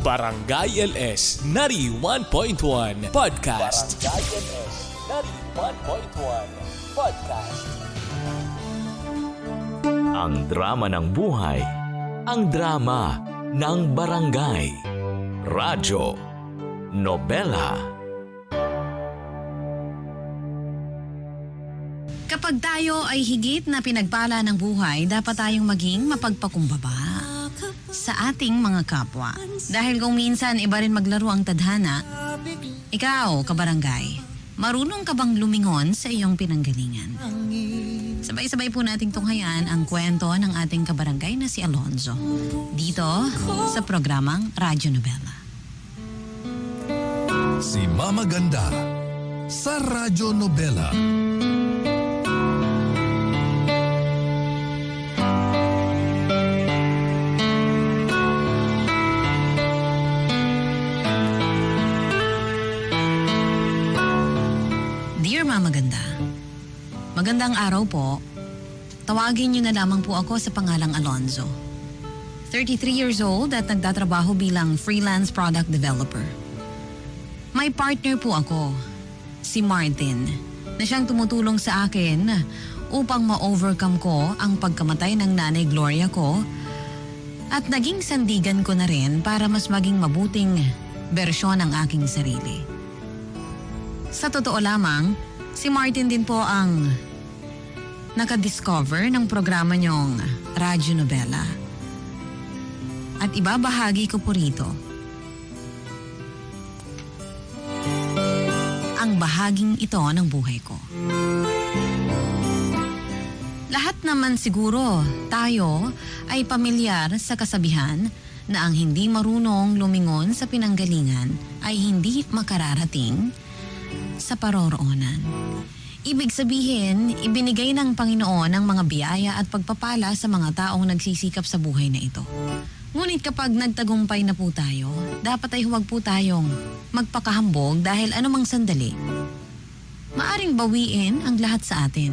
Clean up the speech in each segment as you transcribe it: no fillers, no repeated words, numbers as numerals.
Barangay LS 91.1 Podcast. Barangay LS 91.1 Podcast. Ang drama ng buhay, ang drama ng barangay. Radyo, nobela. Kapag tayo ay higit na pinagpala ng buhay, dapat tayong maging mapagpakumbaba sa ating mga kapwa. Dahil kung minsan iba rin maglaro ang tadhana, ikaw, kabarangay, marunong ka bang lumingon sa iyong pinanggalingan? Sabay-sabay po nating tunghayan ang kwento ng ating kabarangay na si Alonzo dito sa programang Radyo Nobela. Si Mama Ganda sa Radyo Nobela. Dear Mama Ganda, magandang araw po. Tawagin niyo na lamang po ako sa pangalang Alonzo. 33 years old at nagtatrabaho bilang freelance product developer. May partner po ako, si Martin, na siyang tumutulong sa akin upang ma-overcome ko ang pagkamatay ng nanay Gloria ko at naging sandigan ko na rin para mas maging mabuting bersyon ng aking sarili. Sa totoo lamang, si Martin din po ang nakadiscover ng programa niyong Radyo Nobela. At ibabahagi ko po rito ang bahaging ito ng buhay ko. Lahat naman siguro tayo ay pamilyar sa kasabihan na ang hindi marunong lumingon sa pinanggalingan ay hindi makararating sa paroroonan. Ibig sabihin, ibinigay ng Panginoon ang mga biyaya at pagpapala sa mga taong nagsisikap sa buhay na ito. Ngunit kapag nagtagumpay na po tayo, dapat ay huwag po tayong magpakahambog dahil anumang sandali, maaring bawiin ang lahat sa atin.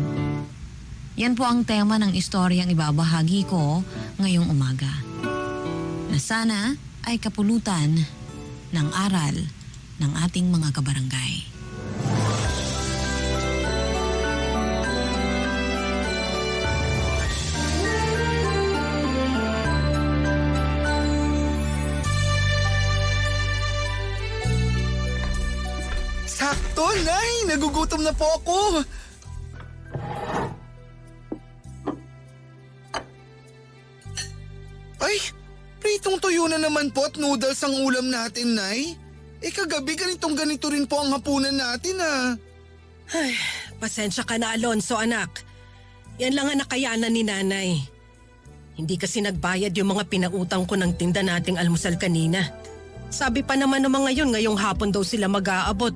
Yan po ang tema ng istoryang ibabahagi ko ngayong umaga. Na sana ay kapulutan ng aral ng ating mga kabarangay. Sakto, Nay! Nagugutom na po ako! Ay! Pritong tuyo na naman po at noodles ang ulam natin, Nay. Kagabi ganito rin po ang hapunan natin, Ay, pasensya ka na, Alonzo, anak. Yan lang ang nakayanan ni Nanay. Hindi kasi nagbayad yung mga pinautang ko ng tinda nating almusal kanina. Sabi pa naman ng mga yun, ngayong hapon daw sila mag-aabot.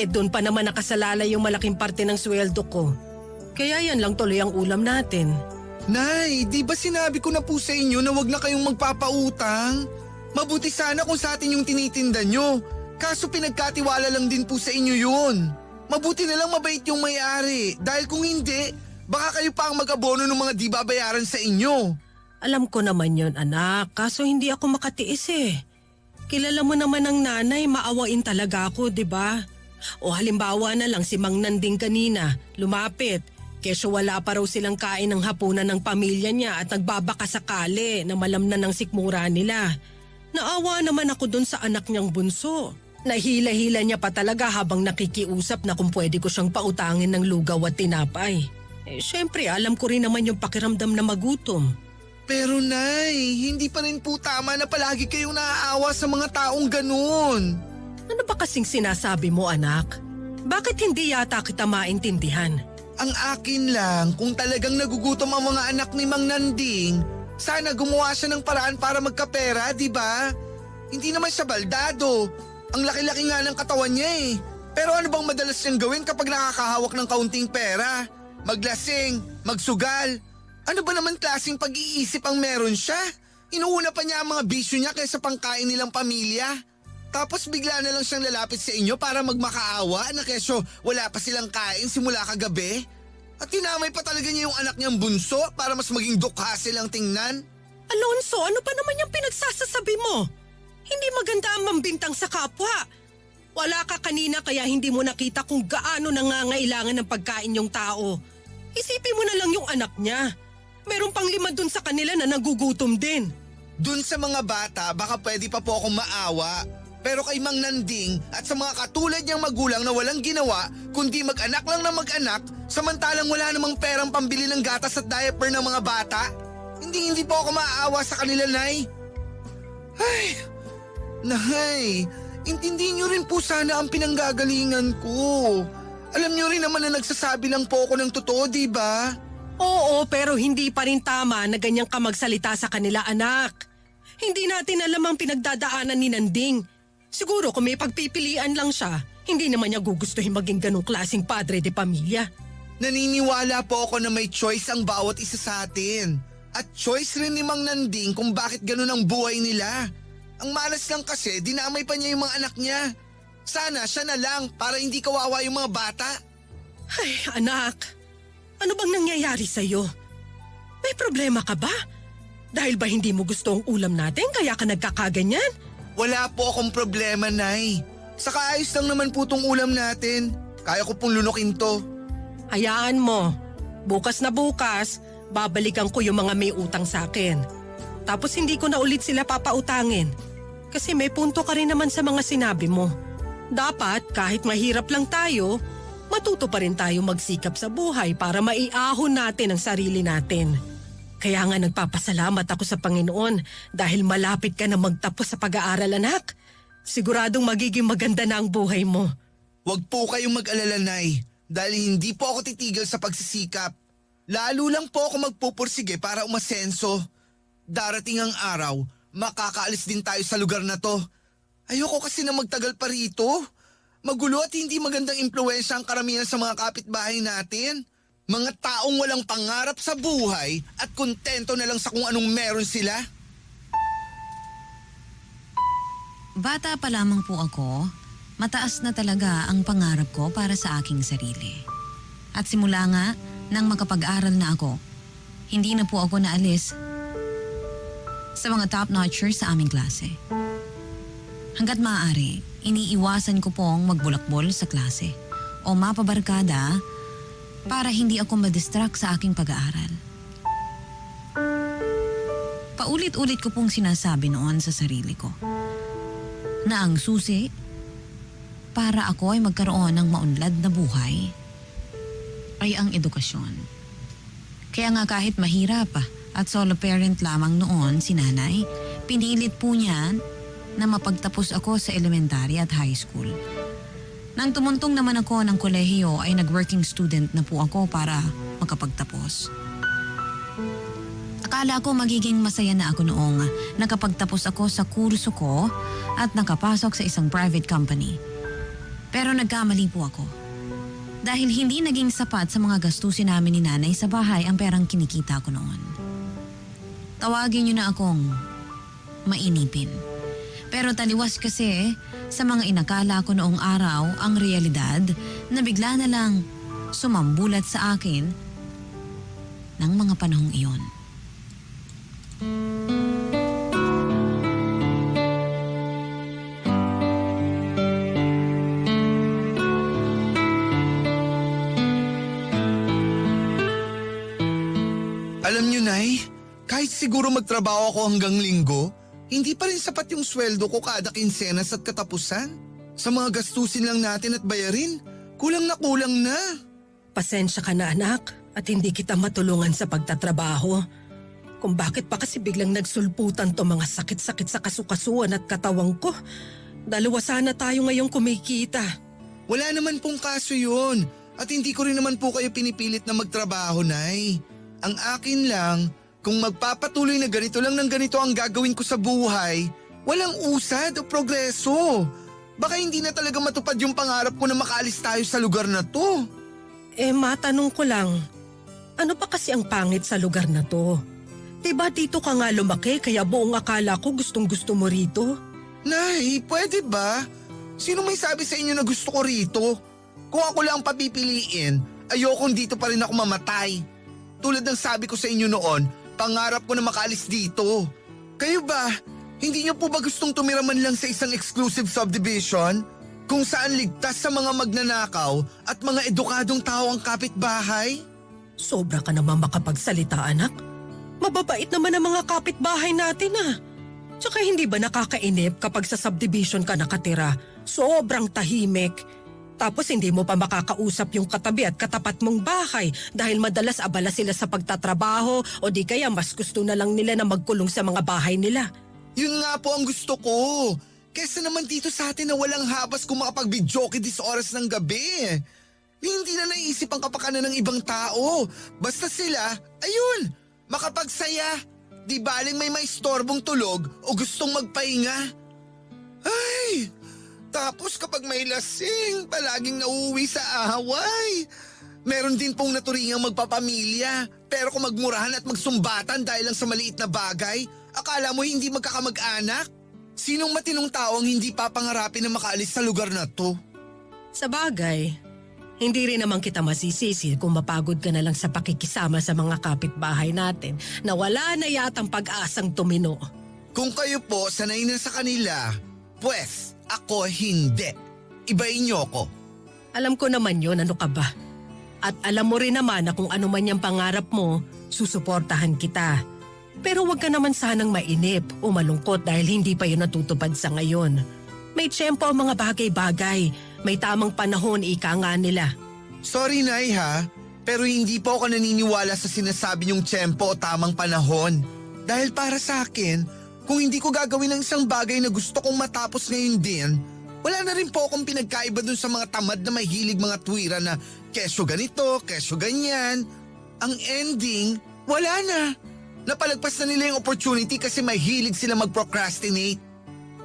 Doon pa naman nakasalalay yung malaking parte ng sweldo ko. Kaya yan lang tuloy ang ulam natin. Nay, di ba sinabi ko na po sa inyo na wag na kayong magpapautang? Mabuti sana kung sa atin yung tinitinda nyo. Kaso pinagkatiwala lang din po sa inyo yun. Mabuti na lang mabait yung may-ari. Dahil kung hindi, baka kayo pa ang mag-abono ng mga di babayaran sa inyo. Alam ko naman yon, anak. Kaso hindi ako makatiis Kilala mo naman ang nanay, maawain talaga ako, di ba? O halimbawa na lang si Mang Nanding kanina, lumapit. Kesyo wala pa raw silang kain ng hapunan ng pamilya niya at nagbabaka sakali na malamnan ng sikmura nila. Naawa naman ako dun sa anak niyang bunso. Nahila-hila niya pa talaga habang nakikiusap na kung pwede ko siyang pautangin ng lugaw at tinapay. Syempre alam ko rin naman yung pakiramdam na magutom. Pero Nay, hindi pa rin po tama na palagi kayong naaawa sa mga taong ganun. Ano ba kasing sinasabi mo, anak? Bakit hindi yata kita maintindihan? Ang akin lang, kung talagang nagugutom ang mga anak ni Mang Nanding, sana gumawa siya ng paraan para magkapera, di ba? Hindi naman siya baldado. Ang laki-laki nga ng katawan niya Pero ano bang madalas niyang gawin kapag nakakahawak ng kaunting pera? Maglasing, magsugal. Ano ba naman klaseng pag-iisip ang meron siya? Inuuna pa niya ang mga bisyo niya kaysa pangkain nilang pamilya. Tapos bigla na lang siyang lalapit sa inyo para magmakaawa na kesyo wala pa silang kain simula kagabi. At tinamay pa talaga niya yung anak niyang bunso para mas maging dukha silang tingnan. Alonzo, ano pa naman yung pinagsasasabi mo? Hindi maganda ang mambintang sa kapwa. Wala ka kanina kaya hindi mo nakita kung gaano nangangailangan ng pagkain yung tao. Isipin mo na lang yung anak niya. Meron pang 5 dun sa kanila na nagugutom din. Dun sa mga bata, baka pwede pa po akong maawa. Pero kay Mang Nanding at sa mga katulad niyang magulang na walang ginawa, kundi mag-anak lang na mag-anak, samantalang wala namang perang pambili ng gatas at diaper ng mga bata, hindi po ako maawa sa kanila, Nay. Ay, Nay, intindihin niyo rin po sana ang pinanggagalingan ko. Alam niyo rin naman na nagsasabi lang po ako ng totoo, di ba? Oo, pero hindi pa rin tama na ganyan ka magsalita sa kanila, anak. Hindi natin alam ang pinagdadaanan ni Nanding. Siguro kung may pagpipilian lang siya, hindi naman niya gugustuhin maging ganong klaseng padre de pamilya. Naniniwala po ako na may choice ang bawat isa sa atin. At choice rin ni Mang Nanding kung bakit ganun ang buhay nila. Ang malas lang kasi, dinamay pa niya yung mga anak niya. Sana siya na lang para hindi kawawa yung mga bata. Ay, anak. Ano bang nangyayari sa'yo? May problema ka ba? Dahil ba hindi mo gusto ang ulam natin kaya ka nagkakaganyan? Wala po akong problema, Nay. Saka ayos lang naman po tong ulam natin. Kaya ko pong lunukin to. Hayaan mo. Bukas na bukas, babalikan ko yung mga may utang sa akin. Tapos hindi ko na ulit sila papautangin. Kasi may punto ka rin naman sa mga sinabi mo. Dapat kahit mahirap lang tayo, matuto pa rin tayo magsikap sa buhay para maiahon natin ang sarili natin. Kaya nga nagpapasalamat ako sa Panginoon dahil malapit ka na magtapos sa pag-aaral, anak. Siguradong magiging maganda na ang buhay mo. Huwag po kayong mag-alala, Nay. Dahil hindi po ako titigil sa pagsisikap. Lalo lang po ako magpupursige para umasenso. Darating ang araw, makakaalis din tayo sa lugar na to. Ayoko kasi na magtagal pa rito. Magulo at hindi magandang impluwensya ang karamihan sa mga kapitbahay natin. Mga taong walang pangarap sa buhay at kontento na lang sa kung anong meron sila. Bata pa lamang po ako, mataas na talaga ang pangarap ko para sa aking sarili. At simula nga, nang makapag-aral na ako, hindi na po ako naalis sa mga top-notchers sa aming klase. Hanggat maaari, iniiwasan ko pong magbulakbol sa klase o mapabarkada para hindi ako madistract sa aking pag-aaral. Paulit-ulit ko pong sinasabi noon sa sarili ko na ang susi para ako ay magkaroon ng maunlad na buhay ay ang edukasyon. Kaya nga kahit mahirap at solo parent lamang noon si nanay, pinilit po niya na mapagtapos ako sa elementary at high school. Nang tumuntong naman ako ng kolehiyo ay nag-working student na po ako para makapagtapos. Akala ko magiging masaya na ako noong nakapagtapos ako sa kurso ko at nakapasok sa isang private company. Pero nagkamali po ako. Dahil hindi naging sapat sa mga gastusin namin ni nanay sa bahay ang perang kinikita ko noon. Tawagin niyo na akong mainipin. Pero taliwas kasi sa mga inakala ko noong araw ang realidad na bigla na lang sumambulat sa akin ng mga panahong iyon. Alam niyo, Nay, kahit siguro magtrabaho ako hanggang linggo, hindi pa rin sapat yung sweldo ko kada kinsenas at katapusan. Sa mga gastusin lang natin at bayarin, kulang na. Pasensya ka na, anak, at hindi kita matulungan sa pagtatrabaho. Kung bakit pa kasi biglang nagsulputan to mga sakit-sakit sa kasukasuan at katawang ko. Dalawa sana tayo ngayong kumikita. Wala naman pong kaso yun. At hindi ko rin naman po kayo pinipilit na magtrabaho, Nay. Ang akin lang, kung magpapatuloy na ganito lang ng ganito ang gagawin ko sa buhay, walang usad o progreso. Baka hindi na talaga matupad yung pangarap ko na makaalis tayo sa lugar na to. Matanong ko lang, ano pa kasi ang pangit sa lugar na to? Diba dito ka nga lumaki kaya buong akala ko gustong-gusto mo rito? Nay, pwede ba? Sino may sabi sa inyo na gusto ko rito? Kung ako lang ang papipiliin, ayokong dito pa rin ako mamatay. Tulad ng sabi ko sa inyo noon, pangarap ko na makaalis dito. Kayo ba? Hindi niyo po ba gustong tumira man lang sa isang exclusive subdivision kung saan ligtas sa mga magnanakaw at mga edukadong tao ang kapitbahay? Sobra ka naman makapagsalita, anak. Mababait naman ang mga kapitbahay natin, ah. Tsaka hindi ba nakakainip kapag sa subdivision ka nakatira? Sobrang tahimik. Tapos hindi mo pa makakausap yung katabi at katapat mong bahay dahil madalas abala sila sa pagtatrabaho o di kaya mas gusto na lang nila na magkulong sa mga bahay nila. Yun nga po ang gusto ko. Kesa naman dito sa atin na walang habas kung makapag-videoke dis oras ng gabi. Hindi na naisip ang kapakanan ng ibang tao. Basta sila, ayun, makapagsaya. Di baling may maistorbong tulog o gustong magpahinga. Ay, tapos kapag may lasing, palaging nauuwi sa away. Meron din pong naturingang magpapamilya. Pero kung magmurahan at magsumbatan dahil lang sa maliit na bagay, akala mo hindi magkakamag-anak? Sinong matinong tao ang hindi papangarapin na makaalis sa lugar na to? Sa bagay, hindi rin naman kita masisisi kung mapagod ka na lang sa pakikisama sa mga kapitbahay natin na wala na yatang pag-asang tumino. Kung kayo po sanay na sa kanila, pues ako hindi. Ibayin niyo ko. Alam ko naman yun, ano ka ba? At alam mo rin naman na kung ano man yung pangarap mo, susuportahan kita. Pero wag ka naman sanang mainip o malungkot dahil hindi pa yun natutupad sa ngayon. May tiyempo ang mga bagay-bagay. May tamang panahon, ika nga nila. Sorry, Nay, ha? Pero hindi po ako naniniwala sa sinasabi niyong tiyempo o tamang panahon. Dahil para sa akin, kung hindi ko gagawin ang isang bagay na gusto kong matapos ngayon din, wala na rin po akong pinagkaiba dun sa mga tamad na may hilig mga tuwira na kesyo ganito, kesyo ganyan. Ang ending, wala na. Napalagpas na nila yung opportunity kasi may hilig sila mag-procrastinate.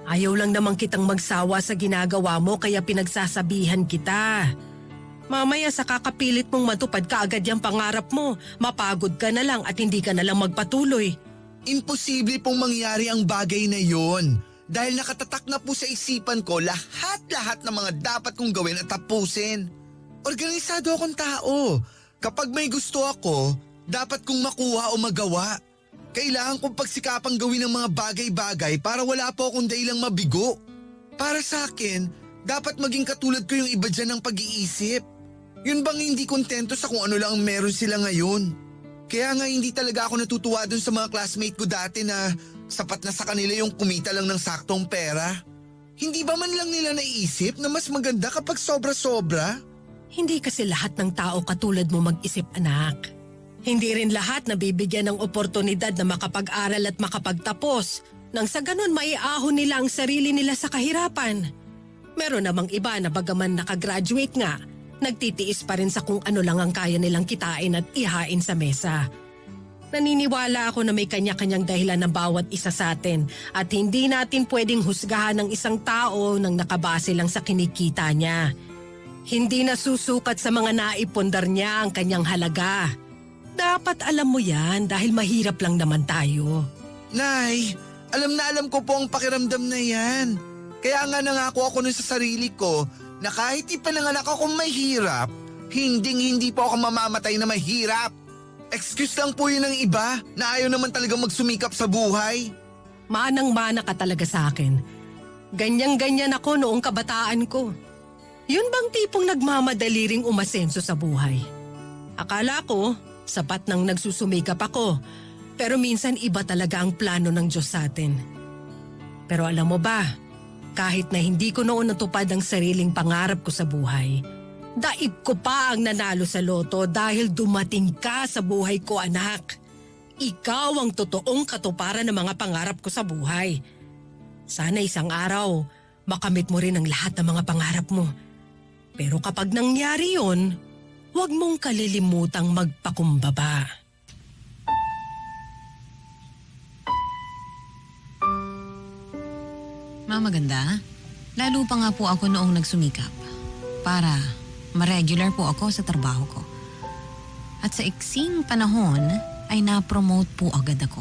Ayaw lang naman kitang magsawa sa ginagawa mo kaya pinagsasabihan kita. Mamaya sa kakapilit mong matupad kaagad yung pangarap mo, mapagod ka na lang at hindi ka na lang magpatuloy. Imposible pong mangyari ang bagay na yon. Dahil nakatatak na po sa isipan ko lahat-lahat ng mga dapat kong gawin at tapusin. Organisado akong tao. Kapag may gusto ako, dapat kong makuha o magawa. Kailangan kong pagsikapang gawin ng mga bagay-bagay para wala po akong dahilang mabigo. Para sa akin, dapat maging katulad ko yung iba dyan ng pag-iisip. Yun bang hindi kontento sa kung ano lang ang meron sila ngayon? Kaya nga hindi talaga ako natutuwa dun sa mga classmate ko dati na sapat na sa kanila yung kumita lang ng saktong pera. Hindi ba man lang nila naisip na mas maganda kapag sobra-sobra? Hindi kasi lahat ng tao katulad mo mag-isip, anak. Hindi rin lahat nabibigyan ng oportunidad na makapag-aral at makapagtapos nang sa ganun maiahon nila ang sarili nila sa kahirapan. Meron namang iba na bagaman nakagraduate nga, nagtitiis pa rin sa kung ano lang ang kaya nilang kitain at ihain sa mesa. Naniniwala ako na may kanya-kanyang dahilan ng bawat isa sa atin at hindi natin pwedeng husgahan ng isang tao nang nakabase lang sa kinikita niya. Hindi nasusukat sa mga naipundar niya ang kanyang halaga. Dapat alam mo yan dahil mahirap lang naman tayo. Nay, alam ko po ang pakiramdam na yan. Kaya nga nangako ako nun sa sarili ko na kahit ipananganak akong mahirap, hindi po ako mamamatay na mahirap. Excuse lang po yun ng iba na ayaw naman talagang magsumikap sa buhay. Manang-mana ka talaga sa akin. Ganyan-ganyan ako noong kabataan ko. Yun bang tipong nagmamadali ring umasenso sa buhay? Akala ko, sapat nang nagsusumikap ako. Pero minsan iba talaga ang plano ng Diyos sa atin. Pero alam mo ba, kahit na hindi ko noon natupad ang sariling pangarap ko sa buhay, daig ko pa ang nanalo sa loto dahil dumating ka sa buhay ko, anak. Ikaw ang totoong katuparan ng mga pangarap ko sa buhay. Sana isang araw, makamit mo rin ang lahat ng mga pangarap mo. Pero kapag nangyari yon, huwag mong kalilimutang magpakumbaba. Maganda, lalo pa nga po ako noong nagsumikap para ma-regular po ako sa trabaho ko. At sa iksing panahon ay na-promote po agad ako.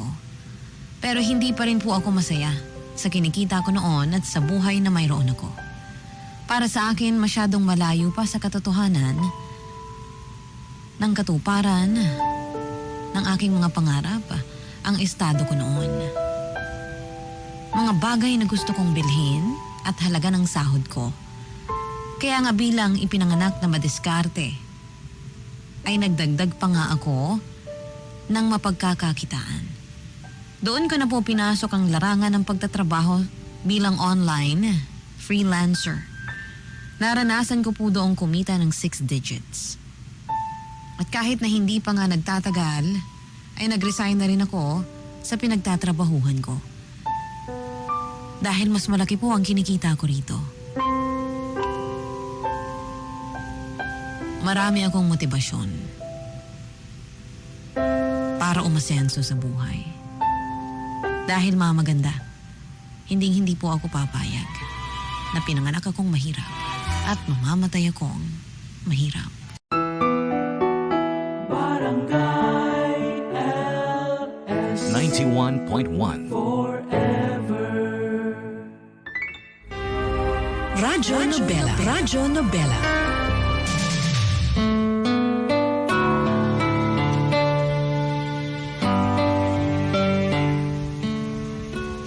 Pero hindi pa rin po ako masaya sa kinikita ko noon at sa buhay na mayroon ako. Para sa akin, masyadong malayo pa sa katotohanan ng katuparan ng aking mga pangarap ang estado ko noon. Mga mga bagay na gusto kong bilhin at halaga ng sahod ko. Kaya nga bilang ipinanganak na madiskarte, ay nagdagdag pa nga ako ng mapagkakakitaan. Doon ko na po pinasok ang larangan ng pagtatrabaho bilang online freelancer. Naranasan ko po doong kumita ng 6 digits. At kahit na hindi pa nga nagtatagal, ay nag-resign na rin ako sa pinagtatrabahuhan ko. Dahil mas malaki po ang kinikita ko rito. Marami akong motibasyon para umasenso sa buhay. Dahil mamaganda, hindi po ako papayag na pinanganak akong mahirap at mamamatay akong mahirap. 91.1 Radyo Nobela. Radyo Nobela.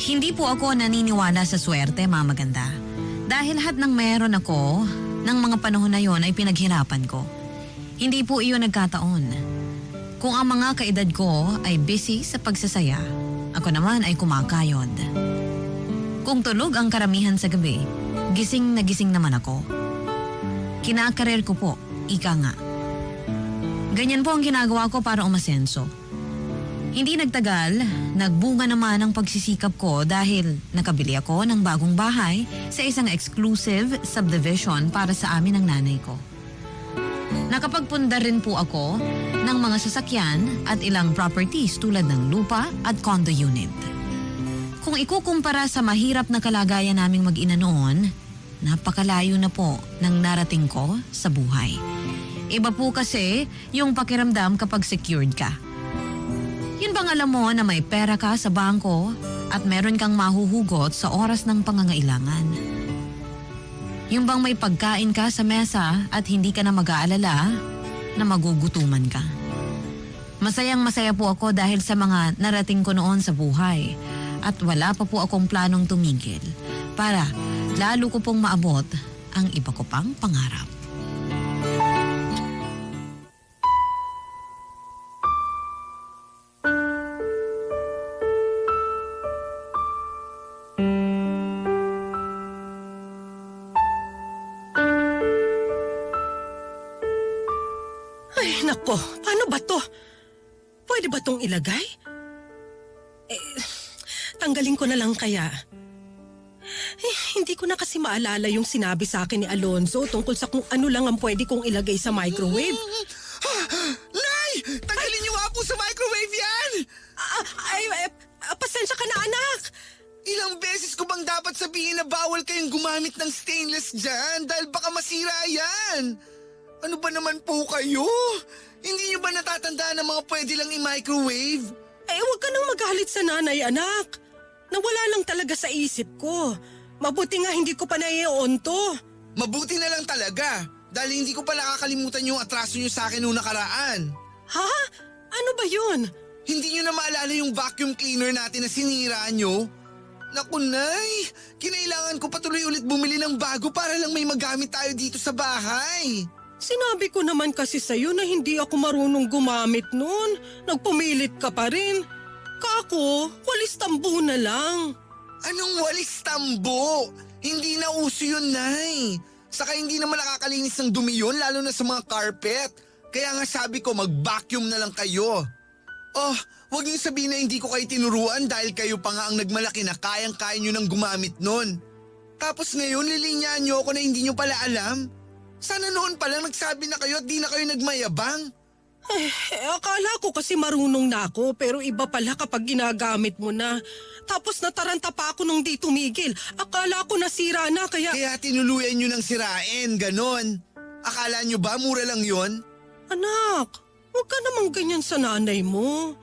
Hindi po ako naniniwala sa swerte, mamaganda. Dahil lahat ng meron ako, ng mga panahon na yon ay pinaghirapan ko. Hindi po iyon nagkataon. Kung ang mga kaedad ko ay busy sa pagsasaya, ako naman ay kumakayod. Kung tulog ang karamihan sa gabi, gising na gising naman ako. Kinakarer ko po, ika nga. Ganyan po ang ginagawa ko para umasenso. Hindi nagtagal, nagbunga naman ang pagsisikap ko dahil nakabili ako ng bagong bahay sa isang exclusive subdivision para sa amin ng nanay ko. Nakapagpundar rin po ako ng mga sasakyan at ilang properties tulad ng lupa at condo unit. Kung ikukumpara sa mahirap na kalagayan naming mag-ina noon, napakalayo na po ng narating ko sa buhay. Iba po kasi yung pakiramdam kapag secured ka. Yun bang alam mo na may pera ka sa bangko at meron kang mahuhugot sa oras ng pangangailangan? Yung bang may pagkain ka sa mesa at hindi ka na mag-aalala na magugutuman ka? Masayang masaya po ako dahil sa mga narating ko noon sa buhay at wala pa po akong planong tumigil para lalo ko pong maabot ang iba ko pang pangarap. Ay, nako. Paano ba to? Pwede ba tong ilagay? Tanggalin ko na lang kaya. Hindi ko na kasi maalala yung sinabi sa akin ni Alonzo tungkol sa kung ano lang ang pwede kong ilagay sa microwave. Nay! Tanggalin niyo nga po sa microwave yan! Pasensya ka na, anak. Ilang beses ko bang dapat sabihin na bawal kayong gumamit ng stainless dyan dahil baka masira yan? Ano ba naman po kayo? Hindi niyo ba natatandaan na mga pwede lang i-microwave? Huwag ka nang magalit sa nanay, anak. Nawala lang talaga sa isip ko. Mabuti nga hindi ko pa nai-on to. Mabuti na lang talaga dahil hindi ko pa nakakalimutan yung atraso niyo sa akin noong nakaraan. Ha? Ano ba yun? Hindi niyo na maalala yung vacuum cleaner natin na sinira niyo? Naku, Nay! Kinailangan ko patuloy ulit bumili ng bago para lang may magamit tayo dito sa bahay. Sinabi ko naman kasi sa'yo na hindi ako marunong gumamit nun. Nagpumilit ka pa rin. Kako, walis tambo na lang. Anong walis tambo? Hindi na uso yun, Nay. Saka hindi naman nakakalinis ng dumi yun, lalo na sa mga carpet. Kaya nga sabi ko, mag-vacuum na lang kayo. Oh, huwag niyo sabihin na hindi ko kayo tinuruan dahil kayo pa nga ang nagmalaki na kayang-kaya niyo nang gumamit nun. Tapos ngayon, lilinyahan niyo ako na hindi niyo pala alam. Sana noon pa lang nagsabi na kayo at di na kayo nagmayabang. Akala ko kasi marunong na ako pero iba pala kapag ginagamit mo na. Tapos nataranta pa ako nung di tumigil. Akala ko nasira na kaya... Kaya tinuluyan niyo ng sirain, ganon. Akala niyo ba mura lang yon? Anak, huwag ka namang ganyan sa nanay mo.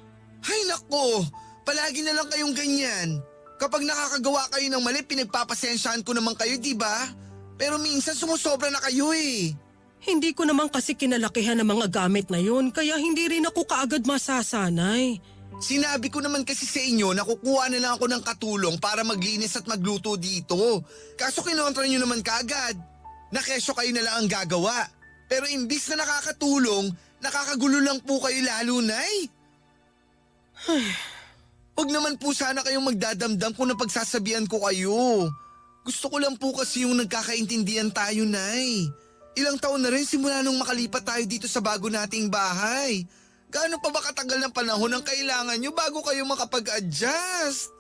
Ay nako, palagi na lang kayong ganyan. Kapag nakakagawa kayo ng mali, pinagpapasensyahan ko naman kayo, di ba? Pero minsan sumusobra na kayo eh. Hindi ko naman kasi kinalakihan ng mga gamit na yun, kaya hindi rin ako kaagad masasanay. Sinabi ko naman kasi sa inyo na kukuha na lang ako ng katulong para maglinis at magluto dito. Kaso kinontra nyo naman kaagad. Na kesyo kayo na lang ang gagawa. Pero imbis na nakakatulong, nakakagulo lang po kayo lalo, Nay. Huwag naman po sana kayong magdadamdam kung napagsasabihan ko kayo. Gusto ko lang po kasi yung nagkakaintindihan tayo, Nay. Ilang taon na rin simula nung makalipat tayo dito sa bago nating bahay. Gaano pa ba katagal ng panahon ang kailangan nyo bago kayo makapag-adjust?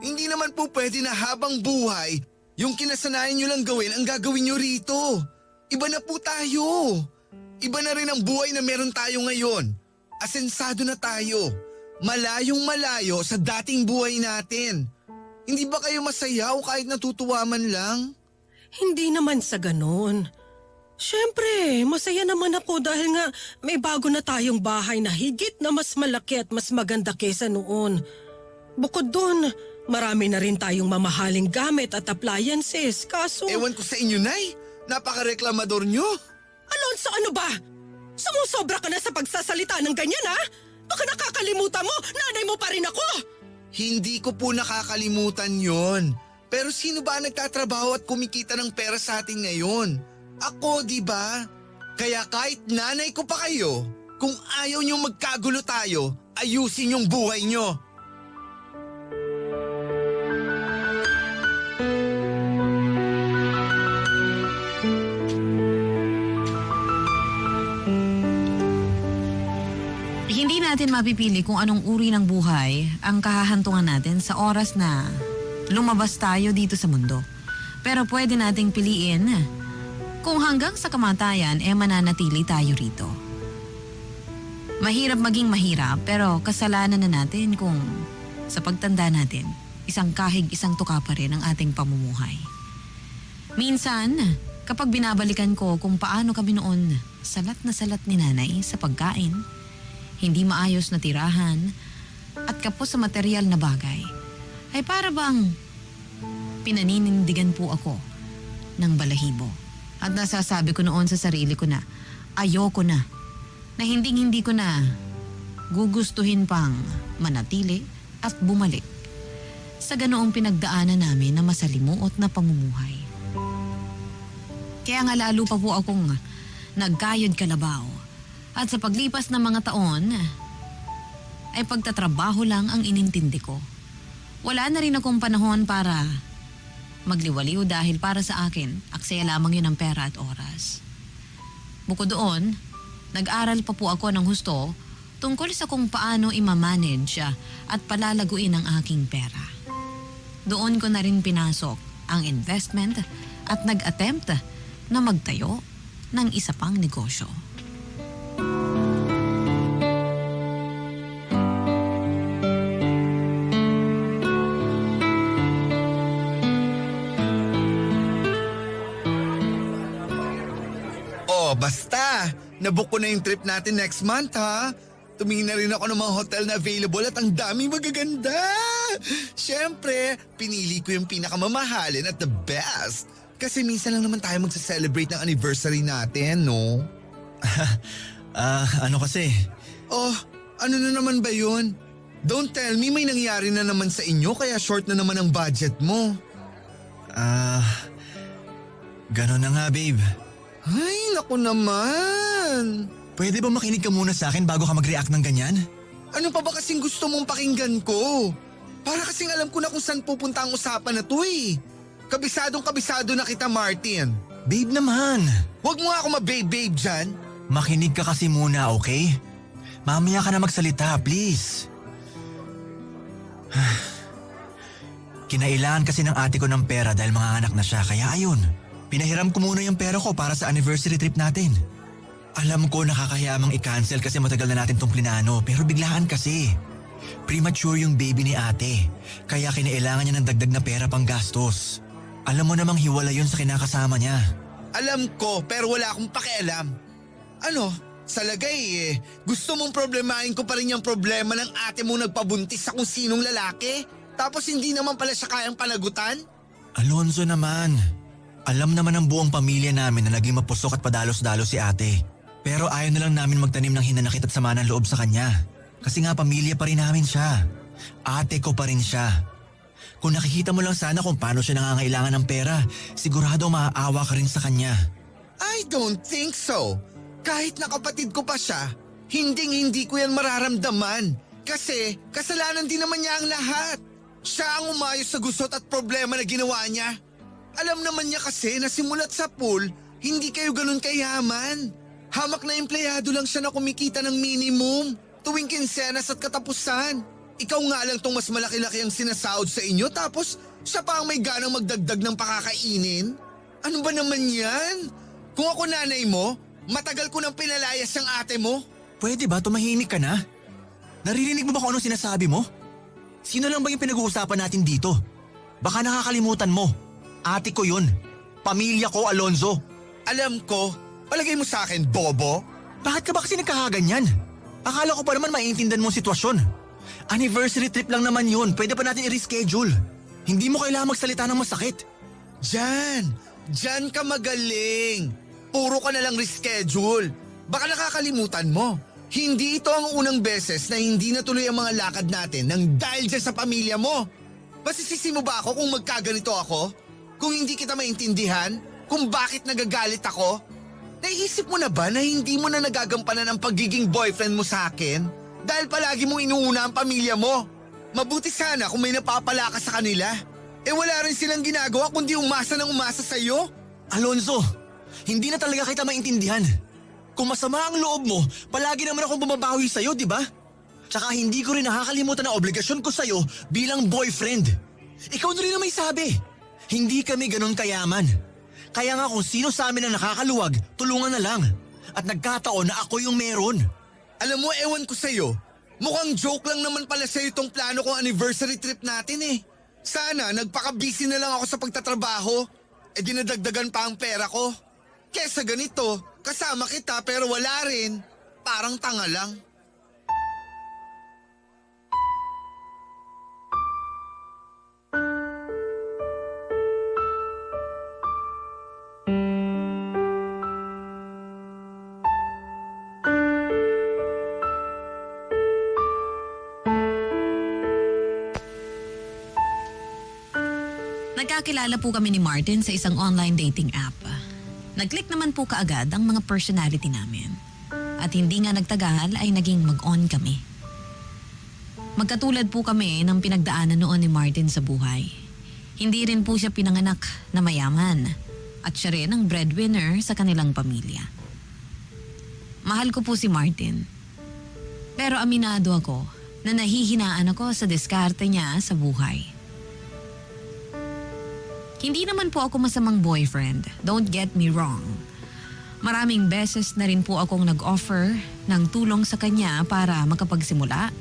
Hindi naman po pwede na habang buhay, yung kinasanayan nyo lang gawin ang gagawin nyo rito. Iba na po tayo. Iba na rin ang buhay na meron tayo ngayon. Asensado na tayo. Malayong malayo sa dating buhay natin. Hindi ba kayo masaya o kahit natutuwa man lang? Hindi naman sa ganon. Siyempre, masaya naman ako dahil nga may bago na tayong bahay na higit na mas malaki at mas maganda kesa noon. Bukod doon, marami na rin tayong mamahaling gamit at appliances. Kaso… Ewan ko sa inyo, Nay. Napaka-reklamador nyo. Alonso, ano ba? Sumusobra ka na sa pagsasalita ng ganyan, ha? Baka nakakalimutan mo, nanay mo pa rin ako! Hindi ko po nakakalimutan yon. Pero sino ba ang nagtatrabaho at kumikita ng pera sa atin ngayon? Ako, di ba? Kaya kahit nanay ko pa kayo, kung ayaw niyong magkagulo tayo, ayusin yung buhay niyo. Hindi natin mapipili kung anong uri ng buhay ang kahahantungan natin sa oras na lumabas tayo dito sa mundo. Pero pwede nating piliin kung hanggang sa kamatayan mananatili tayo rito. Mahirap maging mahirap pero kasalanan na natin kung sa pagtanda natin, isang kahig isang tuka pa rin ang ating pamumuhay. Minsan, kapag binabalikan ko kung paano kami noon salat na salat ni nanay sa pagkain, hindi maayos na tirahan at kapos sa material na bagay, ay para bang pinaninindigan po ako ng balahibo. At nasasabi ko noon sa sarili ko na ayoko na hindi ko na gugustuhin pang manatili at bumalik sa ganoong pinagdaanan namin na masalimuot na pamumuhay. Kaya nga lalo pa po akong nagkayod kalabaw at sa paglipas ng mga taon ay pagtatrabaho lang ang inintindi ko. Wala na rin akong panahon para magliwaliw dahil para sa akin, aksaya lamang yun ang pera at oras. Bukod doon, nag-aral pa po ako ng husto tungkol sa kung paano imamanage at palalaguin ang aking pera. Doon ko na rin pinasok ang investment at nag-attempt na magtayo ng isa pang negosyo. Basta, nabook ko na yung trip natin next month, ha? Tumingin na rin ako ng mga hotel na available at ang daming magaganda. Siyempre, pinili ko yung pinakamamahalin at the best. Kasi minsan lang naman tayo magsa-celebrate ng anniversary natin, no? Ano kasi? Oh, ano na naman ba yun? Don't tell me may nangyari na naman sa inyo kaya short na naman ang budget mo. Ganon na nga, babe. Ay, naku naman. Pwede ba makinig ka muna sa akin bago ka mag-react ng ganyan? Ano pa ba kasing gusto mong pakinggan ko? Para kasing alam ko na kung saan pupunta ang usapan na to eh. Kabisadong-kabisado na kita, Martin. Babe naman. Huwag mo ako mababe-babe dyan. Makinig ka kasi muna, okay? Mamaya ka na magsalita, please. Kinailangan kasi ng ate ko ng pera dahil mga anak na siya, kaya ayun. Pinahiram ko muna yung pera ko para sa anniversary trip natin. Alam ko nakakahiyamang i-cancel kasi matagal na natin tong plinano pero biglaan kasi. Premature yung baby ni ate, kaya kinailangan niya ng dagdag na pera pang gastos. Alam mo namang hiwala yun sa kinakasama niya. Alam ko pero wala akong pakialam. Ano, sa lagay gusto mong problemahin ko pa rin yung problema ng ate mo nagpabuntis sa kung sinong lalaki? Tapos hindi naman pala siya kayang panagutan? Alonzo naman. Alam naman ng buong pamilya namin na naging mapusok at padalos-dalos si ate. Pero ayaw na lang namin magtanim ng hinanakit at sama ng loob sa kanya. Kasi nga pamilya pa rin namin siya. Ate ko pa rin siya. Kung nakikita mo lang sana kung paano siya nangangailangan ng pera, sigurado maaawa ka rin sa kanya. I don't think so. Kahit na kapatid ko pa siya, hindi ko yan mararamdaman. Kasi kasalanan din naman niya ang lahat. Siya ang umayos sa gusot at problema na ginawa niya. Alam naman niya kasi na simulat sa pool, hindi kayo ganun kayaman. Hamak na empleyado lang siya na kumikita ng minimum tuwing kinsenas at katapusan. Ikaw nga lang tong mas malaki-laki ang sinasahod sa inyo tapos siya pa ang may ganang magdagdag ng pakakainin? Ano ba naman yan? Kung ako nanay mo, matagal ko nang pinalayas ang ate mo. Pwede ba tumahimik ka na? Naririnig mo ba kung anong sinasabi mo? Sino lang ba yung pinag-uusapan natin dito? Baka nakakalimutan mo. Ate ko yun. Pamilya ko, Alonzo. Alam ko, palagay mo sa akin, bobo? Bakit ka ba kasi nagkakaganyan? Akala ko pa naman maiintindihan mo ang sitwasyon. Anniversary trip lang naman yun. Pwede pa natin i-reschedule. Hindi mo kailangan magsalita ng masakit. Diyan ka magaling. Puro ka na lang reschedule. Baka nakakalimutan mo. Hindi ito ang unang beses na hindi natuloy ang mga lakad natin nang dahil dyan sa pamilya mo. Masisisi mo ba ako kung magkaganito ako? Kung hindi kita maintindihan? Kung bakit nagagalit ako? Naisip mo na ba na hindi mo na nagagampanan ang pagiging boyfriend mo sa akin? Dahil palagi mong inuuna ang pamilya mo. Mabuti sana kung may napapala ka sa kanila. Wala rin silang ginagawa kundi umasa ng umasa sa'yo. Alonzo, hindi na talaga kita maintindihan. Kung masama ang loob mo, palagi naman akong bumabawi sa'yo, di ba? Tsaka hindi ko rin nakakalimutan ang obligasyon ko sa'yo bilang boyfriend. Ikaw na rin na may sabi. Hindi kami ganun kayaman. Kaya nga kung sino sa amin ang nakakaluwag, tulungan na lang. At nagkataon na ako yung meron. Alam mo, ewan ko sa'yo. Mukhang joke lang naman pala sa'yo itong plano kong anniversary trip natin eh. Sana nagpaka-busy na lang ako sa pagtatrabaho. Dinadagdagan pa ang pera ko. Kesa ganito, kasama kita pero wala rin. Parang tanga lang. Nagkakilala po kami ni Martin sa isang online dating app. Nag-click naman po kaagad ang mga personality namin. At hindi nga nagtagal ay naging mag-on kami. Magkatulad po kami ng pinagdaanan noon ni Martin sa buhay. Hindi rin po siya pinanganak na mayaman. At siya rin ang breadwinner sa kanilang pamilya. Mahal ko po si Martin. Pero aminado ako na nahihinaan ako sa diskarte niya sa buhay. Hindi naman po ako masamang boyfriend, don't get me wrong. Maraming beses na rin po akong nag-offer ng tulong sa kanya para makapagsimula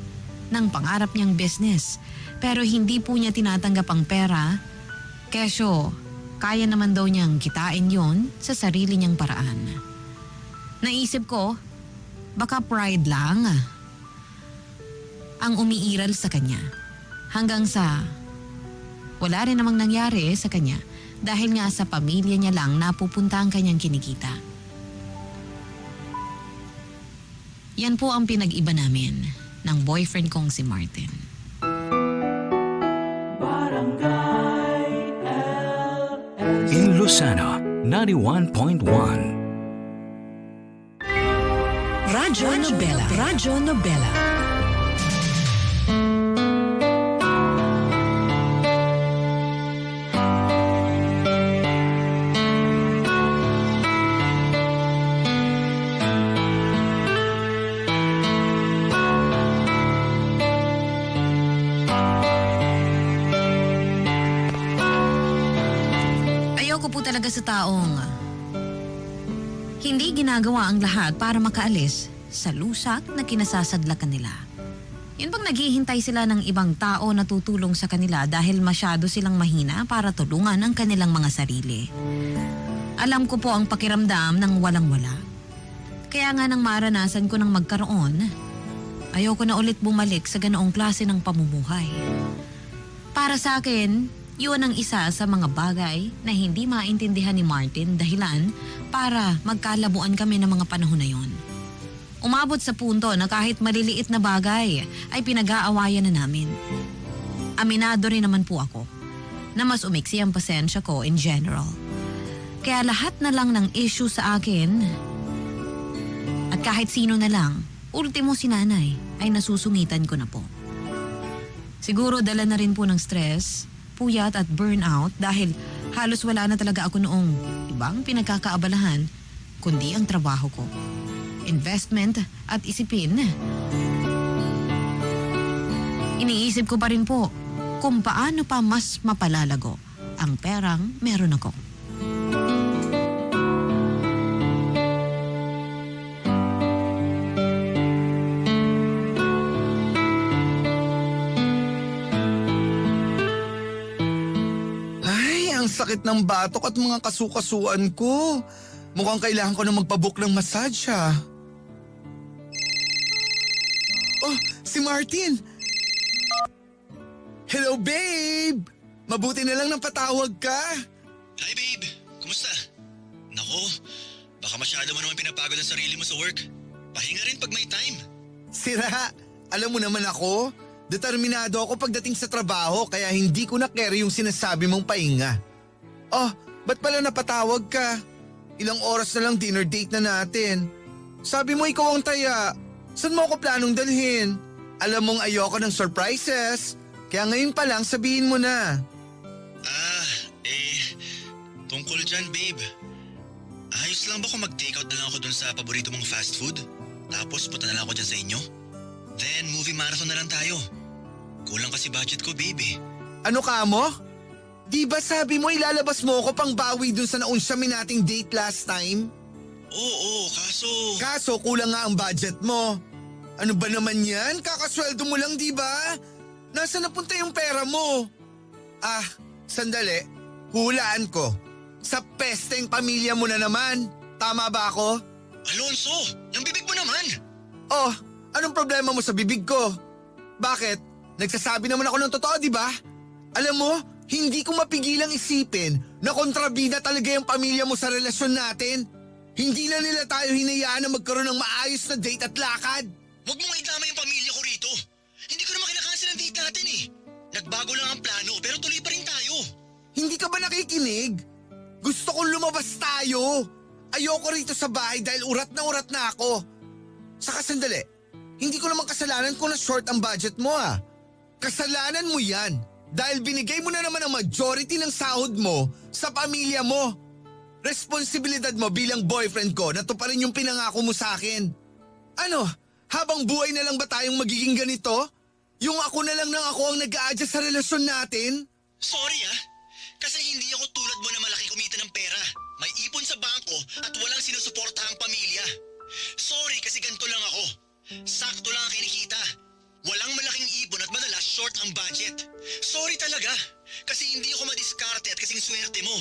ng pangarap niyang business. Pero hindi po niya tinatanggap ang pera, kesyo kaya naman daw niyang kitain yon sa sarili niyang paraan. Naisip ko, baka pride lang ang umiiral sa kanya. Hanggang sa wala rin namang nangyari sa kanya dahil nga sa pamilya niya lang napupunta ang kanyang kinikita. Yan po ang pinag-iba namin ng boyfriend kong si Martin. In Lucena, 91.1. Radyo Nobela. Radyo Nobela. Talaga sa taong hindi ginagawa ang lahat para makaalis sa lusak na kinasasadlakan nila. Yun bang naghihintay sila ng ibang tao na tutulong sa kanila dahil masyado silang mahina para tulungan ang kanilang mga sarili. Alam ko po ang pakiramdam ng walang-wala. Kaya nga nang maranasan ko ng magkaroon, ayoko na ulit bumalik sa ganoong klase ng pamumuhay. Para sa akin, yun ang isa sa mga bagay na hindi maintindihan ni Martin dahilan para magkalabuan kami ng mga panahon na yon. Umabot sa punto na kahit maliliit na bagay ay pinag-aawayan na namin. Aminado rin naman po ako na mas umiksi ang pasensya ko in general. Kaya lahat na lang ng issue sa akin at kahit sino na lang, ultimo si nanay ay nasusungitan ko na po. Siguro dala na rin po ng stress, puyat at burnout dahil halos wala na talaga ako noong ibang pinagkakaabalahan kundi ang trabaho ko. Investment at isipin. Iniisip ko pa rin po kung paano pa mas mapalalago ang perang meron ako. Ay, ang sakit ng batok at mga kasukasuan ko. Mukhang kailangan ko na magpabook ng massage Oh, si Martin! Hello, babe! Mabuti na lang nang patawag ka. Hi babe, kumusta? Nako, baka masyado mo naman pinapagod ang sarili mo sa work. Pahinga rin pag may time. Sira, alam mo naman ako, determinado ako pagdating sa trabaho kaya hindi ko na carry yung sinasabi mong pahinga. Oh, ba't pala napatawag ka? Ilang oras na lang dinner date na natin. Sabi mo ikaw ang taya. Saan mo ako planong dalhin? Alam mong ayoko ng surprises. Kaya ngayon pa lang sabihin mo na. Tungkol dyan babe. Ayos lang ba kung mag-takeout na lang ako dun sa paborito mong fast food? Tapos punta na lang ako dyan sa inyo? Then movie marathon na lang tayo. Kulang kasi budget ko babe. Ano ka mo? Di ba sabi mo ilalabas mo ako pang bawi dun sa naunsyamin nating date last time? Oo, kaso… Kaso kulang nga ang budget mo. Ano ba naman yan? Kakasweldo mo lang di ba? Nasaan napunta yung pera mo? Sandali. Hulaan ko. Sa pesteng pamilya mo na naman. Tama ba ako? Alonso, yung bibig mo naman! Oh, anong problema mo sa bibig ko? Bakit? Nagsasabi naman ako ng totoo, di ba? Alam mo, hindi ko mapigilang isipin na kontrabida talaga yung pamilya mo sa relasyon natin. Hindi na nila tayo hinayaan na magkaroon ng maayos na date at lakad. Huwag mong idama yung pamilya ko rito. Hindi ko naman kinakansel ang date natin eh. Nagbago lang ang plano pero tuloy pa rin tayo. Hindi ka ba nakikinig? Gusto kong lumabas tayo. Ayoko rito sa bahay dahil urat na ako. Saka sandali, hindi ko naman kasalanan kung na-short ang budget mo Kasalanan mo yan dahil binigay mo na naman ang majority ng sahod mo sa pamilya mo. Responsibilidad mo bilang boyfriend ko na tuparin yung pinangako mo sa akin. Ano, habang buhay na lang ba tayong magiging ganito? Yung ako na lang ang nag-a-adjust sa relasyon natin? Sorry kasi hindi ako tulad mo na malaki kumita ng pera. May ipon sa bangko at walang sinusuportahang pamilya. Sorry kasi ganito lang ako. Sakto lang ang kinikita. Walang malaking ipon at madalas short ang budget. Sorry talaga kasi hindi ako madiskarte at kasing swerte mo.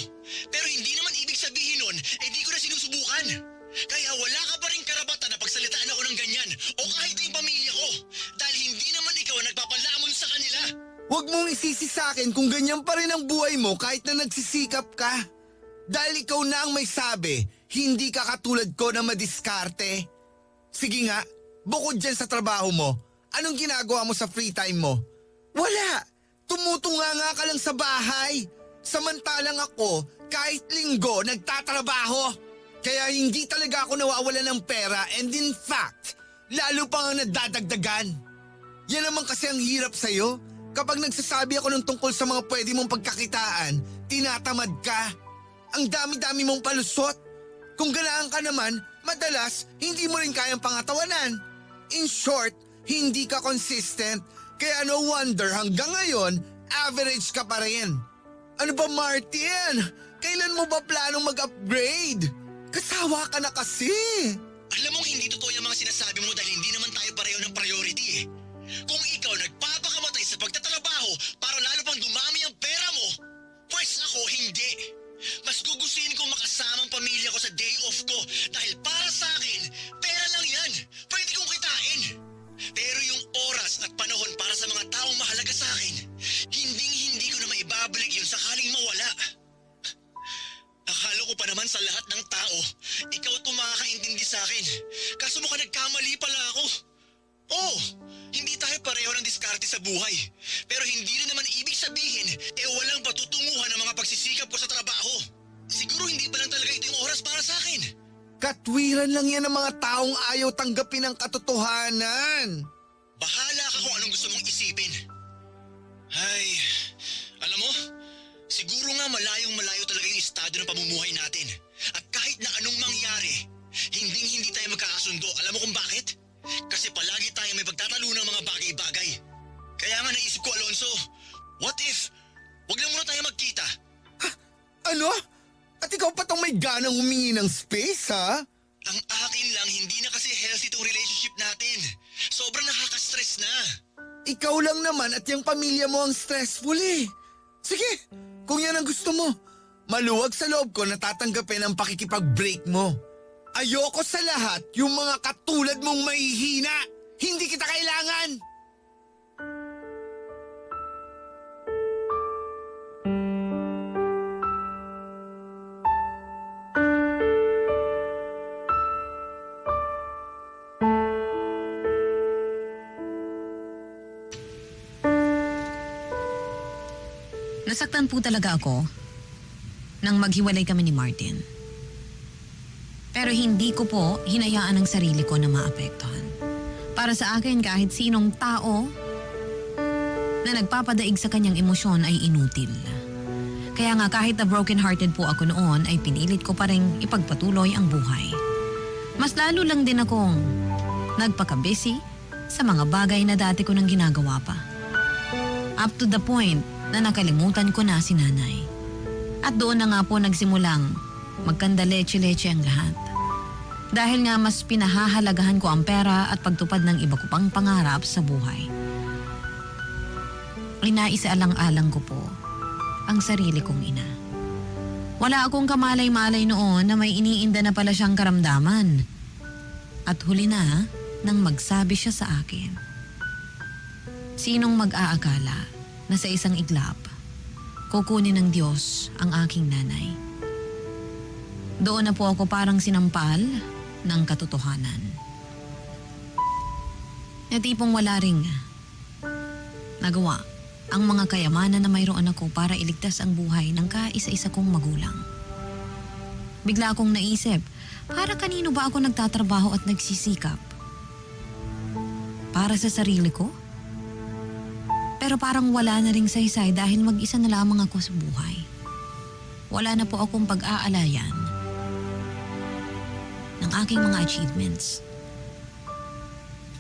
Pero hindi naman ibig sabihin nun, di ko na sinusubukan. Kaya wala ka pa rin karapatan na pagsalitaan ako ng ganyan o kahit na yung pamilya ko. Dahil hindi naman ikaw ang nagpapalamon sa kanila. Huwag mong isisi sa akin kung ganyan pa rin ang buhay mo kahit na nagsisikap ka. Dahil ikaw na ang may sabi, hindi ka katulad ko na madiskarte. Sige nga, bukod dyan sa trabaho mo, anong ginagawa mo sa free time mo? Wala! Tumutunga ka lang sa bahay. Samantalang ako, kahit linggo, nagtatrabaho. Kaya hindi talaga ako nawawala ng pera and in fact, lalo pa nga nadadagdagan. Yan naman kasi ang hirap sa'yo. Kapag nagsasabi ako ng tungkol sa mga pwede mong pagkakitaan, tinatamad ka. Ang dami-dami mong palusot. Kung galaan ka naman, madalas hindi mo rin kayang pangatawanan. In short, hindi ka consistent. Kaya no wonder hanggang ngayon, average ka pa rin. Ano ba Martin? Kailan mo ba planong mag-upgrade? Kasawa ka na kasi. Alam mong hindi totoo yung mga sinasabi mo dahil hindi naman tayo pareho ng priority Kung ikaw nagpapakamatay sa pagtatrabaho para lalo pang dumami ang pera mo, pues ako hindi. Mas gugustuhin kong makasama ang pamilya ko sa day off ko dahil para sa akin, pera lang yan. Pwede kong kitain. Pero yung oras at panahon para sa mga taong mahalaga sa akin, hindi ko na maibabalik yun sakaling mawala. Akala ko pa naman sa lahat ng tao, ikaw itong makakaintindi sa akin. Kaso mukhang nagkamali pala ako. Oo, hindi tayo pareho ng diskarte sa buhay. Pero hindi rin naman ibig sabihin walang patutunguhan ng mga pagsisikap ko sa trabaho. Siguro hindi pa lang talaga ito yung oras para sa akin. Katwiran lang yan ng mga taong ayaw tanggapin ang katotohanan. Bahala ka kung anong gusto mong isipin. Ay, alam mo, siguro nga malayong-malayo talaga yung estado ng pamumuhay natin. At kahit na anong mangyari, hindi tayo magkakasundo. Alam mo kung bakit? Kasi palagi tayo may pagtatalo ng mga bagay-bagay. Kaya nga naisip ko, Alonso, what if, wag lang muna tayo magkita? Ano? At ikaw pa tong may ganang humingi ng space, ha? Ang akin lang, hindi na kasi healthy tong relationship natin. Sobrang nakaka-stress na. Ikaw lang naman at yung pamilya mo ang stressful eh. Sige, kung yan ang gusto mo. Maluwag sa loob ko na tatanggapin ang pakikipag-break mo. Ayoko sa lahat yung mga katulad mong mahihina. Hindi kita kailangan. Nasaktan po talaga ako nang maghiwalay kami ni Martin. Pero hindi ko po hinayaan ang sarili ko na maapektuhan. Para sa akin, kahit sinong tao na nagpapadaig sa kanyang emosyon ay inutil. Kaya nga kahit na broken-hearted po ako noon, ay pinilit ko pa rin ipagpatuloy ang buhay. Mas lalo lang din akong nagpaka-busy sa mga bagay na dati ko nang ginagawa pa. Up to the point na nakalimutan ko na si nanay. At doon na nga po nagsimulang magkandaleche-leche ang lahat. Dahil nga mas pinahahalagahan ko ang pera at pagtupad ng iba ko pang pangarap sa buhay. Inaisaalang-alang ko po ang sarili kong ina. Wala akong kamalay-malay noon na may iniinda na pala siyang karamdaman. At huli na nang magsabi siya sa akin. Sinong mag-aakala na sa isang iglap, kukunin ng Diyos ang aking nanay. Doon na po ako parang sinampal ng katotohanan. Na tipong wala ring nagawa ang mga kayamanan na mayroon ako para iligtas ang buhay ng kaisa-isa kong magulang. Bigla akong naisip, para kanino ba ako nagtatrabaho at nagsisikap? Para sa sarili ko? Pero parang wala na ring saysay dahil mag-isa na lamang ako sa buhay. Wala na po akong pag-aalayan ng aking mga achievements.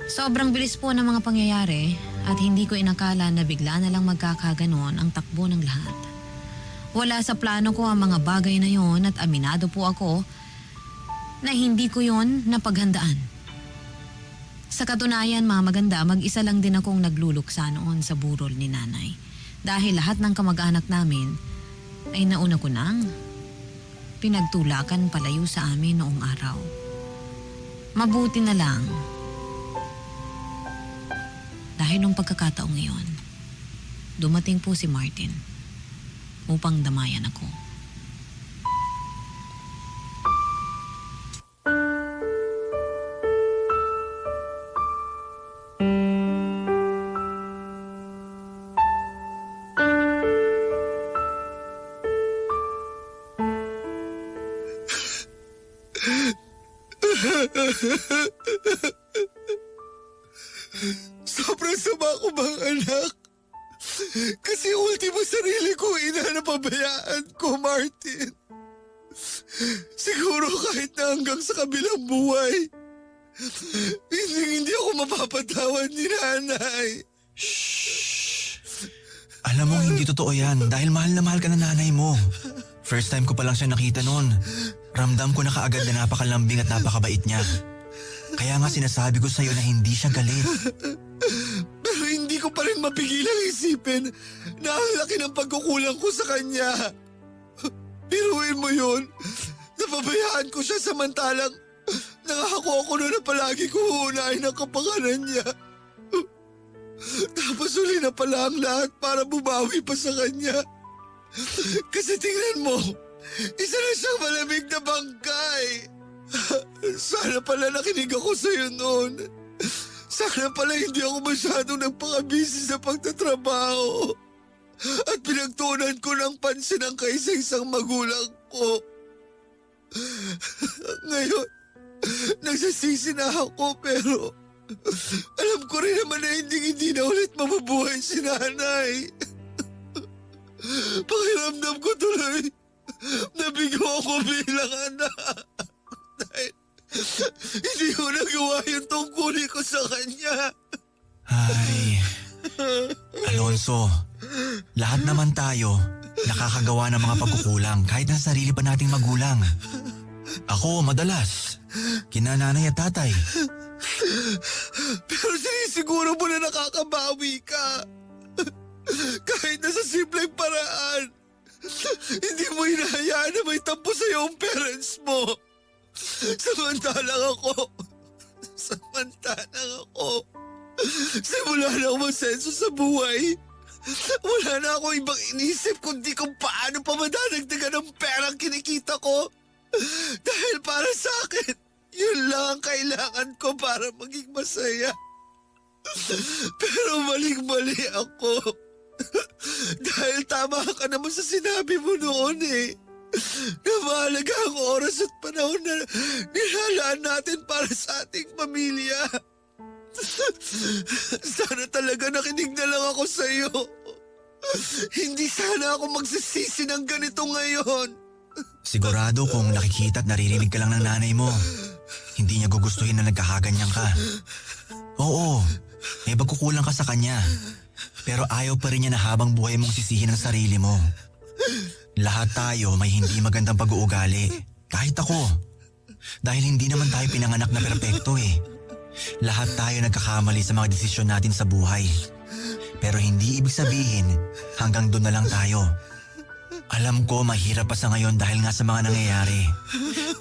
Sobrang bilis po ng mga pangyayari at hindi ko inakala na bigla na lang magkakaganon ang takbo ng lahat. Wala sa plano ko ang mga bagay na yon at aminado po ako na hindi ko yon napaghandaan. Sa katunayan, mga maganda, mag-isa lang din akong nagluluksa noon sa burol ni nanay. Dahil lahat ng kamag-anak namin ay nauna ko nang pinagtulakan palayo sa amin noong araw. Mabuti na lang. Dahil nung pagkakataong ngayon, dumating po si Martin upang damayan ako. Sobrang sama ko bang anak? Kasi ultimo sarili ko inapabayaan ko, Martin. Siguro kahit na hanggang sa kabilang buhay, hindi ako mapapatawad ni nanay. Alam mo, hindi totoo yan dahil mahal na mahal ka na nanay mo. First time ko pa lang siya nakita noon. Ramdam ko na kaagad na napakalambing at napakabait niya. Kaya nga sinasabi ko sa'yo na hindi siya galit. Pero hindi ko pa rin mapigilang isipin na ang laki ng pagkukulang ko sa kanya. Biruin mo yun. Napabayaan ko siya samantalang nangako ako na palagi ko uunahin ang kapakanan niya. Tapos uli na pala ang lahat para bumawi pa sa kanya. Kasi tingnan mo, isa na siyang malamig na bangkay. Sana pala nakinig ako sa'yo noon. Sana pala hindi ako masyadong nagpakabisi sa pagtatrabaho. At pinagtuunan ko ng pansin ang kaisa-isang magulang ko. Ngayon, nagsasisi na ako pero alam ko rin naman na hindi na ulit mabubuhay si nanay. Pakiramdam ko tuloy, nabigo ako bilang anak. Dahil hindi ko nagawa yung tungkulin ko sa kanya. Ay, Alonso, lahat naman tayo nakakagawa ng mga pagkukulang kahit na sarili pa nating magulang. Ako madalas, kina nanay at tatay. Pero sinisiguro mo na nakakabawi ka. Kahit na sa simpleng paraan. Hindi mo hinahayaan na may tampo sa'yo ang parents mo. Samantalang ako, simula na ako masenso sa buhay. Wala na ako ibang inisip kundi kung paano pa madadagdagan ang perang kinikita ko. Dahil para sa akin, yun lang ang kailangan ko para maging masaya. Pero maling-mali ako. Dahil tama ka naman sa sinabi mo noon eh. Na mahalaga ang oras at panahon na nilalaan natin para sa ating pamilya. Sana talaga nakinig na lang ako sa iyo. Hindi sana ako magsisisi ng ganito ngayon. Sigurado kung nakikita at naririnig ka lang ng nanay mo, hindi niya gugustuhin na nagkakaganyan ka. Oo, may pagkukulang ka sa kanya. Pero ayaw pa rin niya na habang buhay mong sisihin ang sarili mo. Lahat tayo may hindi magandang pag-uugali. Kahit ako. Dahil hindi naman tayo pinanganak na perpekto eh. Lahat tayo nagkakamali sa mga desisyon natin sa buhay. Pero hindi ibig sabihin hanggang doon na lang tayo. Alam ko mahirap pa sa ngayon dahil nga sa mga nangyayari.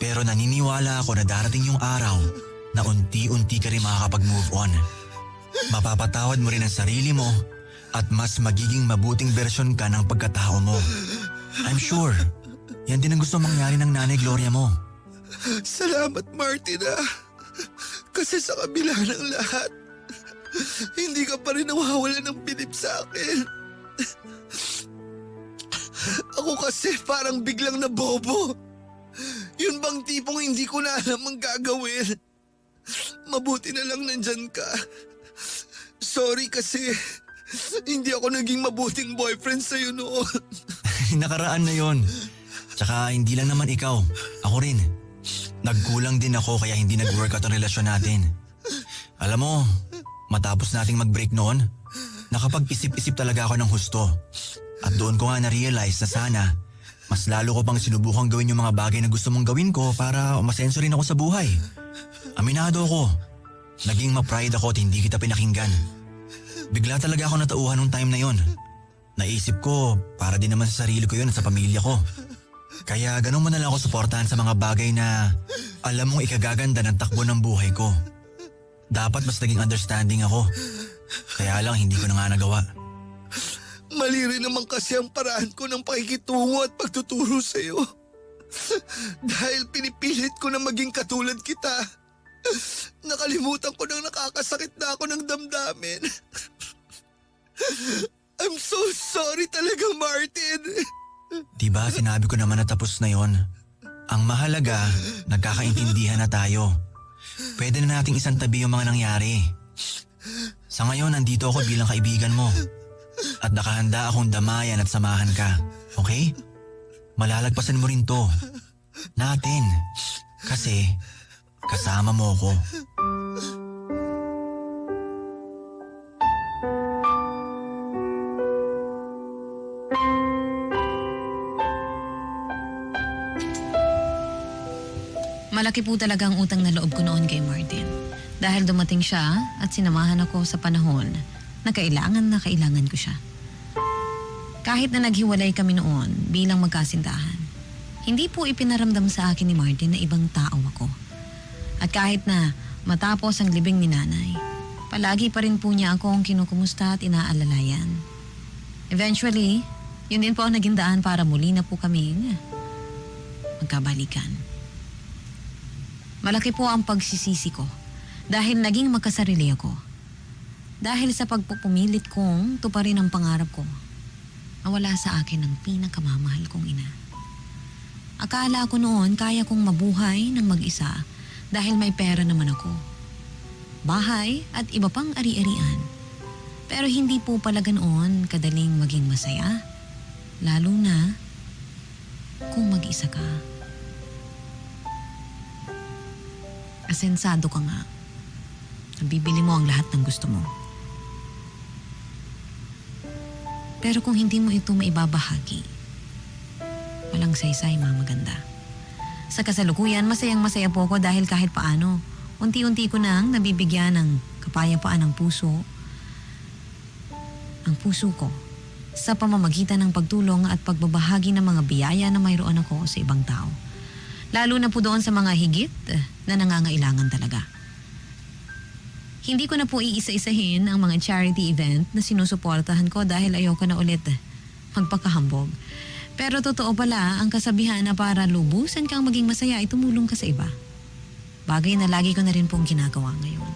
Pero naniniwala ako na darating yung araw na unti-unti ka rin makakapag-move on. Mapapatawad mo rin ang sarili mo at mas magiging mabuting bersyon ka ng pagkatao mo. I'm sure, yan din ang gusto mangyari ng nanay Gloria mo. Salamat, Martina. Kasi sa kabila ng lahat, hindi ka pa rin nawawala ng bilib sa akin. Ako kasi parang biglang nabobo. Yun bang tipong hindi ko na alam ang gagawin. Mabuti na lang nandyan ka. Sorry kasi hindi ako naging mabuting boyfriend sa'yo noon. Nakaraan na yon. Tsaka hindi lang naman ikaw, ako rin. Nagkulang din ako kaya hindi nag-workout ang relasyon natin. Alam mo, matapos nating mag-break noon, nakapag-isip-isip talaga ako ng husto. At doon ko nga na-realize na sana, mas lalo ko pang sinubukang gawin yung mga bagay na gusto mong gawin ko para umasenso rin ako sa buhay. Aminado ako, naging ma-pride ako at hindi kita pinakinggan. Bigla talaga ako natauhan nung time na yon. Naisip ko, para din naman sa sarili ko yun at sa pamilya ko. Kaya ganun mo na lang ako suportahan sa mga bagay na alam mong ikagaganda ng takbo ng buhay ko. Dapat mas naging understanding ako. Kaya lang hindi ko na nga nagawa. Mali rin naman kasi ang paraan ko ng pakikitungo at pagtuturo sa'yo. Dahil pinipilit ko na maging katulad kita. Nakalimutan ko nang nakakasakit na ako ng damdamin. I'm so sorry talaga, Martin. Diba sinabi ko naman na tapos na yon? Ang mahalaga, nagkakaintindihan na tayo. Pwede na nating isantabi yung mga nangyari. Sa ngayon, nandito ako bilang kaibigan mo. At nakahanda akong damayan at samahan ka. Okay? Malalagpasan mo rin to. Natin. Kasi kasama mo ko. Malaki po talaga ang utang na loob ko noon kay Martin. Dahil dumating siya at sinamahan ako sa panahon na kailangan ko siya. Kahit na naghiwalay kami noon bilang magkasintahan, hindi po ipinaramdam sa akin ni Martin na ibang tao ako. At kahit na matapos ang libing ni nanay, palagi pa rin po niya akong kinukumusta at inaalalayan. Eventually, yun din po ang naging daan para muli na po kaming magkabalikan. Malaki po ang pagsisisi ko dahil naging magkasarili ako. Dahil sa pagpupumilit kong tuparin ang pangarap ko, nawala sa akin ang pinakamamahal kong ina. Akala ko noon kaya kong mabuhay ng mag-isa dahil may pera naman ako. Bahay at iba pang ari-arian. Pero hindi po pala ganoon kadaling maging masaya. Lalo na kung mag-isa ka. Asensado ka nga. Nabibili mo ang lahat ng gusto mo. Pero kung hindi mo ito maibabahagi, walang saysay, mamaganda. Sa kasalukuyan, masayang-masaya po ako dahil kahit paano, unti-unti ko nang nabibigyan ng kapayapaan ng puso, ang puso ko, sa pamamagitan ng pagtulong at pagbabahagi ng mga biyaya na mayroon ako sa ibang tao. Lalo na po doon sa mga higit na nangangailangan talaga. Hindi ko na po iisa-isahin ang mga charity event na sinusuportahan ko dahil ayoko na ulit magpakahambog. Pero totoo pala ang kasabihan na para lubusan kang maging masaya ay tumulong ka sa iba. Bagay na lagi ko na rin pong ginagawa ngayon.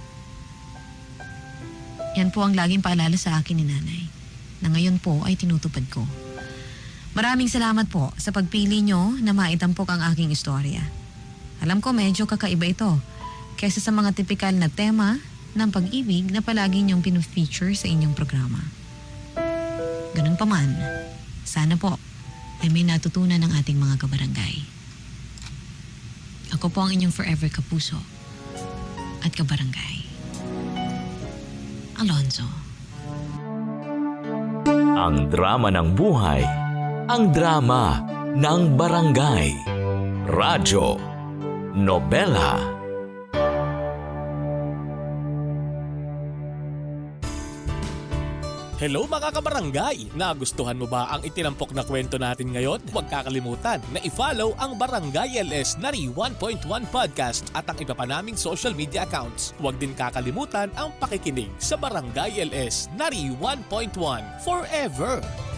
Yan po ang laging paalala sa akin ni Nanay na ngayon po ay tinutupad ko. Maraming salamat po sa pagpili nyo na maitampok ang aking istorya. Alam ko medyo kakaiba ito kaysa sa mga tipikal na tema ng pag-ibig na palagi nyong pinufeature sa inyong programa. Ganun pa man, sana po ay may natutunan ng ating mga kabarangay. Ako po ang inyong forever kapuso at kabarangay. Alonzo. Ang drama ng buhay, ang drama ng barangay. Radyo, nobela. Hello mga kabarangay! Nagustuhan mo ba ang itinampok na kwento natin ngayon? Huwag kakalimutan na i-follow ang Barangay LS Nari 1.1 Podcast at ang iba pa naming social media accounts. Huwag din kakalimutan ang pakikinig sa Barangay LS Nari 1.1 Forever!